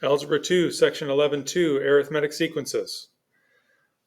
Algebra 2, Section 11.2, arithmetic sequences.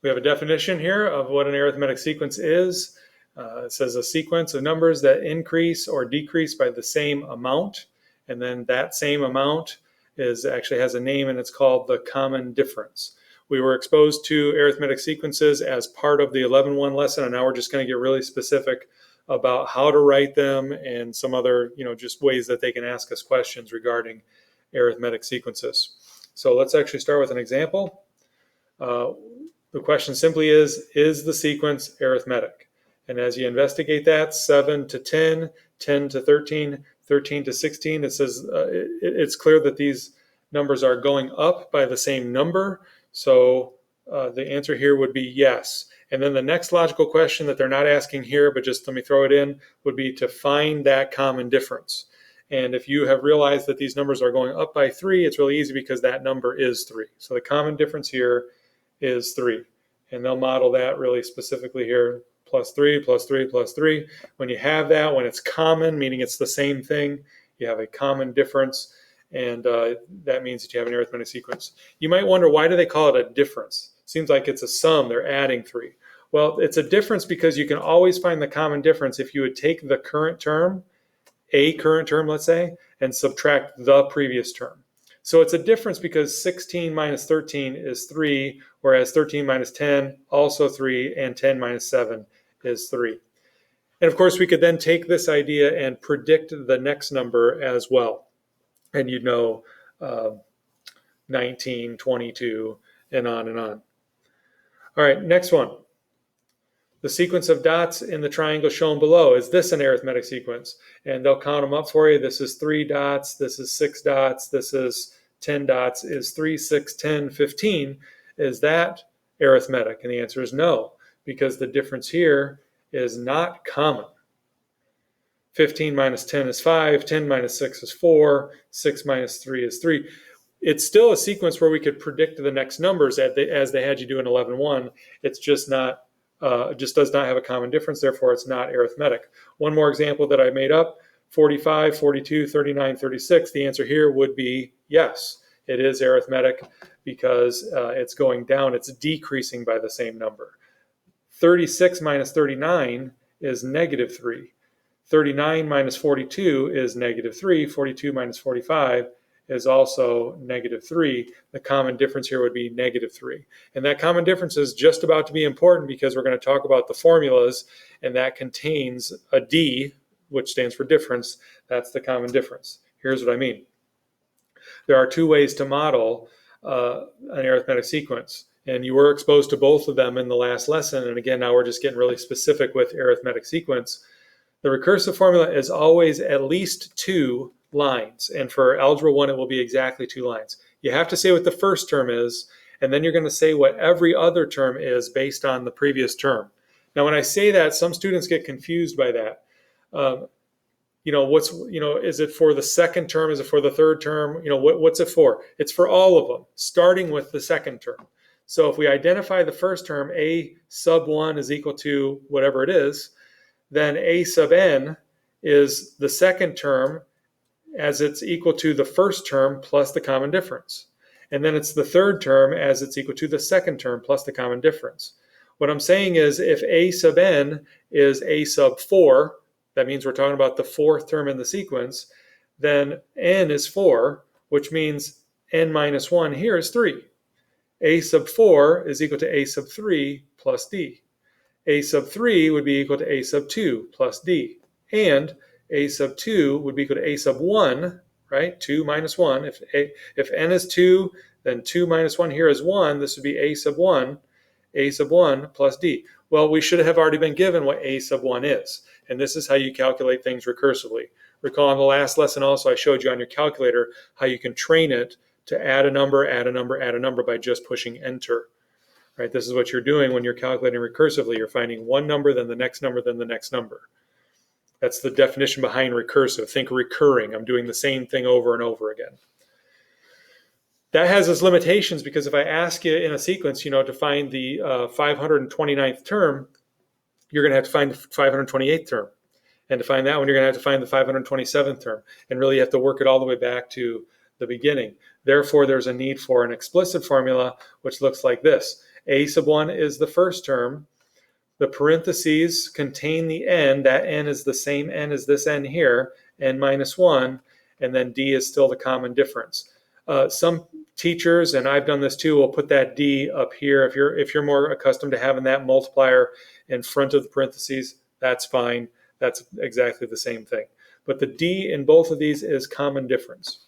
We have a definition here of what an arithmetic sequence is. It says a sequence of numbers that increase or decrease by the same amount, and then that same amount actually has a name, and it's called the common difference. We were exposed to arithmetic sequences as part of the 11.1 lesson, and now we're just going to get really specific about how to write them and some other, just ways that they can ask us questions regarding arithmetic sequences. So let's actually start with an example. The question simply is the sequence arithmetic? And as you investigate that, 7 to 10, 10 to 13, 13 to 16, it says it's clear that these numbers are going up by the same number. So the answer here would be yes. And then the next logical question that they're not asking here, but just let me throw it in, would be to find that common difference. And if you have realized that these numbers are going up by 3, it's really easy because that number is 3. So the common difference here is 3. And they'll model that really specifically here, plus 3, plus 3, plus 3. When you have that, when it's common, meaning it's the same thing, you have a common difference, and that means that you have an arithmetic sequence. You might wonder, why do they call it a difference? Seems like it's a sum, they're adding 3. Well, it's a difference because you can always find the common difference if you would take the current term, a current term, let's say, and subtract the previous term. So it's a difference because 16 minus 13 is 3, whereas 13 minus 10, also 3, and 10 minus 7 is 3. And of course, we could then take this idea and predict the next number as well. And you'd know 19, 22, and on and on. All right, next one. The sequence of dots in the triangle shown below, is this an arithmetic sequence? And they'll count them up for you. This is 3 dots, this is 6 dots, this is 10 dots. Is 3, 6, 10, 15, is that arithmetic? And the answer is no, because the difference here is not common. 15 minus 10 is 5, 10 minus 6 is 4, 6 minus 3 is 3. It's still a sequence where we could predict the next numbers as they had you do in 11.1. It's just not just does not have a common difference, therefore it's not arithmetic. One more example that I made up, 45, 42, 39, 36. The answer here would be yes, it is arithmetic because it's going down, it's decreasing by the same number. 36 minus 39 is negative 3. 39 minus 42 is negative 3. 42 minus 45 is also negative 3. The common difference here would be negative 3. And that common difference is just about to be important because we're going to talk about the formulas, and that contains a D, which stands for difference. That's the common difference. Here's what I mean. There are 2 ways to model an arithmetic sequence, and you were exposed to both of them in the last lesson. And again, now we're just getting really specific with arithmetic sequence. The recursive formula is always at least 2 lines, and for Algebra 1 it will be exactly 2 lines. You have to say what the first term is, and then you're going to say what every other term is based on the previous term. Now when I say that, some students get confused by that. Is it for the second term? Is it for the third term? What's it for? It's for all of them, starting with the second term. So if we identify the first term, a sub 1 is equal to whatever it is, then a sub n is the second term as it's equal to the first term plus the common difference. And then it's the third term as it's equal to the second term plus the common difference. What I'm saying is if a sub n is a sub 4, that means we're talking about the 4th term in the sequence, then n is 4, which means n minus 1 here is 3. A sub 4 is equal to a sub 3 plus d. A sub 3 would be equal to a sub 2 plus d. And a sub 2 would be equal to a sub 1, right? 2 minus 1. If n is 2, then 2 minus 1 here is 1. This would be a sub 1 plus d. Well, we should have already been given what a sub 1 is. And this is how you calculate things recursively. Recall in the last lesson also I showed you on your calculator how you can train it to add a number, add a number, add a number by just pushing enter. Right? This is what you're doing when you're calculating recursively. You're finding one number, then the next number, then the next number. That's the definition behind recursive. Think recurring. I'm doing the same thing over and over again. That has its limitations because if I ask you in a sequence, to find the 529th term, you're going to have to find the 528th term. And to find that one, you're going to have to find the 527th term. And really you have to work it all the way back to the beginning. Therefore, there's a need for an explicit formula, which looks like this. A sub 1 is the first term. The parentheses contain the n. That n is the same n as this n here, n minus 1, and then d is still the common difference. Some teachers, and I've done this too, will put that d up here. If you're more accustomed to having that multiplier in front of the parentheses, that's fine. That's exactly the same thing. But the d in both of these is common difference.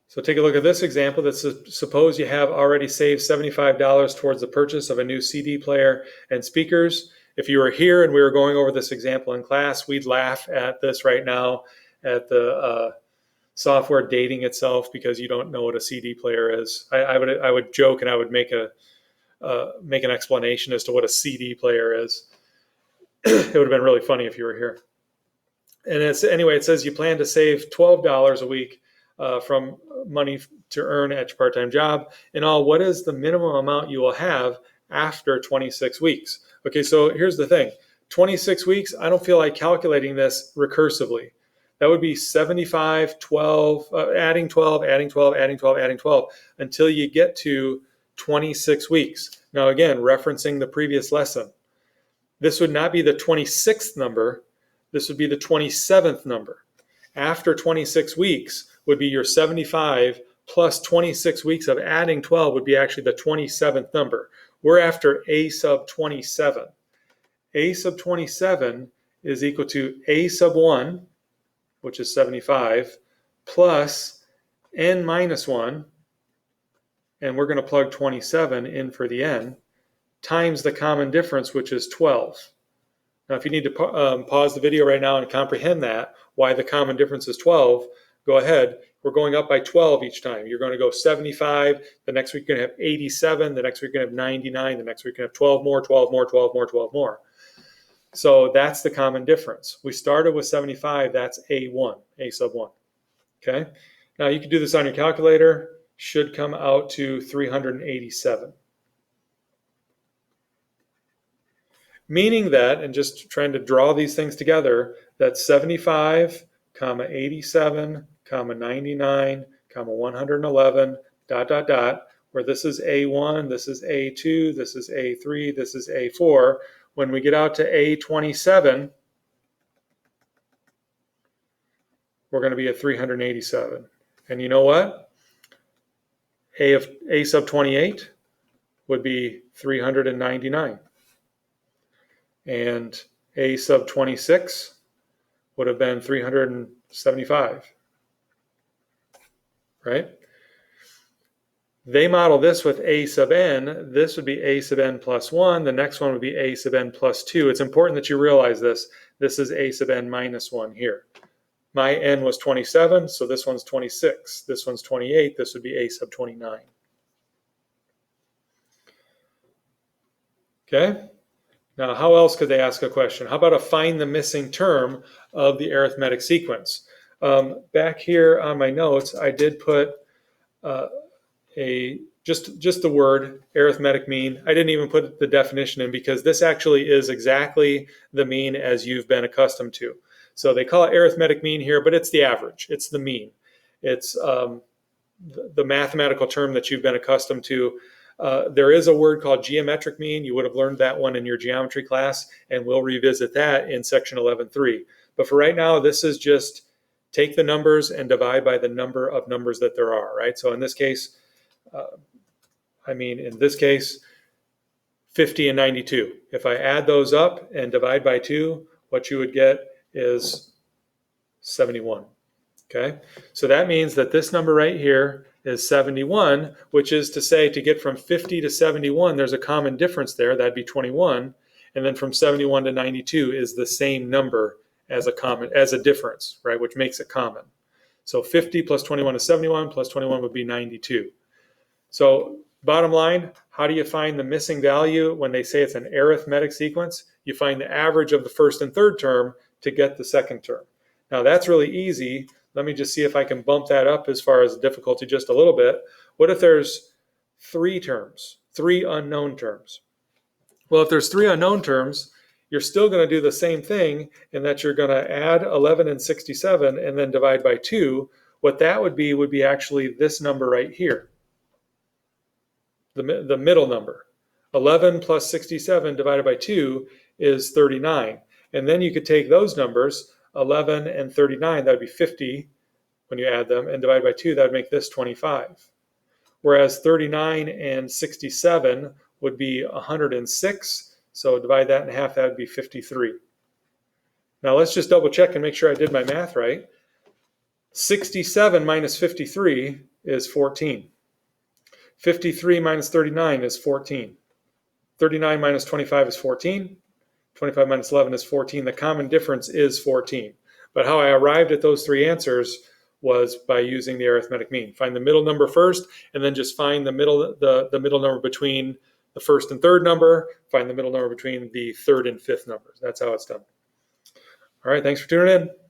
So take a look at this example. Suppose you have already saved $75 towards the purchase of a new CD player and speakers. If you were here and we were going over this example in class, we'd laugh at this right now, at the software dating itself because you don't know what a CD player is. I would joke and I would make an explanation as to what a CD player is. It would have been really funny if you were here. And anyway, it says you plan to save $12 a week from money to earn at your part-time job. In all, what is the minimum amount you will have after 26 weeks? Okay, so here's the thing. 26 weeks, I don't feel like calculating this recursively. That would be 75, 12, adding 12, adding 12, adding 12, adding 12, until you get to 26 weeks. Now again, referencing the previous lesson, this would not be the 26th number, this would be the 27th number. After 26 weeks would be your 75 plus 26 weeks of adding 12 would be actually the 27th number. We're after a sub 27. A sub 27 is equal to a sub 1, which is 75, plus n minus 1, and we're going to plug 27 in for the n, times the common difference, which is 12. Now, if you need to pause the video right now and comprehend that, why the common difference is 12, go ahead. We're going up by 12 each time. You're going to go 75. The next week you're going to have 87. The next week you're going to have 99. The next week you're going to have 12 more, 12 more, 12 more, 12 more. So that's the common difference. We started with 75. That's A1, A sub 1. Okay. Now you can do this on your calculator. Should come out to 387. Meaning that, and just trying to draw these things together, that 75, 87, 99, 111, where this is A1, this is A2, this is A3, this is A4. When we get out to A27, we're going to be at 387. And you know what? A sub 28 would be 399. And A sub 26 would have been 375, right? They model this with A sub n. This would be A sub n plus 1. The next one would be A sub n plus 2. It's important that you realize this. This is A sub n minus 1 here. My n was 27, so this one's 26. This one's 28. This would be A sub 29. Okay? Now, how else could they ask a question? How about a find the missing term of the arithmetic sequence? Back here on my notes, I did put just the word arithmetic mean. I didn't even put the definition in because this actually is exactly the mean as you've been accustomed to. So they call it arithmetic mean here, but it's the average. It's the mean. It's the mathematical term that you've been accustomed to. There is a word called geometric mean. You would have learned that one in your geometry class, and we'll revisit that in section 11.3. But for right now, this is just take the numbers and divide by the number of numbers that there are, right? So in this case, 50 and 92. If I add those up and divide by 2, what you would get is 71, okay? So that means that this number right here is 71, which is to say to get from 50 to 71, there's a common difference there. That'd be 21. And then from 71 to 92 is the same number as a difference, right? Which makes it common. So 50 plus 21 is 71, plus 21 would be 92. So bottom line, how do you find the missing value when they say it's an arithmetic sequence? You find the average of the first and third term to get the second term. Now that's really easy. Let me just see if I can bump that up as far as difficulty just a little bit. What if there's 3 terms, 3 unknown terms? Well, if there's 3 unknown terms, you're still going to do the same thing in that you're going to add 11 and 67 and then divide by 2. What that would be actually this number right here, the middle number. 11 plus 67 divided by 2 is 39. And then you could take those numbers, 11 and 39, that would be 50 when you add them, and divide by 2, that would make this 25. Whereas 39 and 67 would be 106. So divide that in half, that would be 53. Now let's just double check and make sure I did my math right. 67 minus 53 is 14. 53 minus 39 is 14. 39 minus 25 is 14. 25 minus 11 is 14. The common difference is 14. But how I arrived at those three answers was by using the arithmetic mean. Find the middle number first, and then just find the middle number between the first and third number. Find the middle number between the third and fifth numbers. That's how it's done. All right, thanks for tuning in.